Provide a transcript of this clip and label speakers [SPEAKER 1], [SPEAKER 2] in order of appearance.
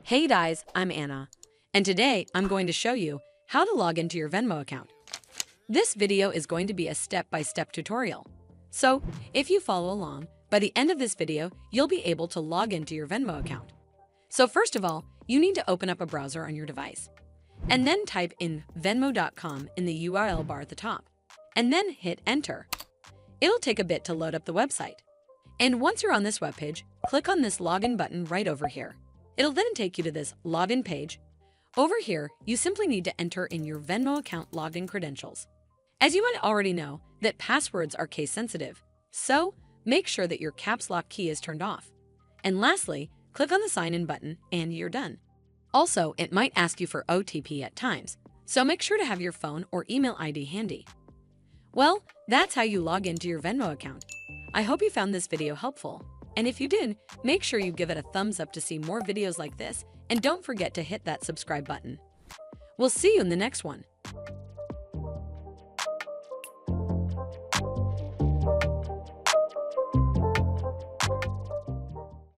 [SPEAKER 1] Hey guys, I'm Anna, and today I'm going to show you how to log into your Venmo account. This video is going to be a step-by-step tutorial. So, if you follow along, by the end of this video, you'll be able to log into your Venmo account. So first of all, you need to open up a browser on your device, and then type in Venmo.com in the URL bar at the top, and then hit enter. It'll take a bit to load up the website. And once you're on this webpage, click on this login button right over here. It'll then take you to this login page. Over here, you simply need to enter in your Venmo account login credentials. As you might already know, that passwords are case sensitive, so make sure that your caps lock key is turned off. And lastly, click on the sign in button and you're done. Also, it might ask you for OTP at times, so make sure to have your phone or email ID handy. Well, that's how you log into your Venmo account. I hope you found this video helpful. And if you did, make sure you give it a thumbs up to see more videos like this, and don't forget to hit that subscribe button. We'll see you in the next one.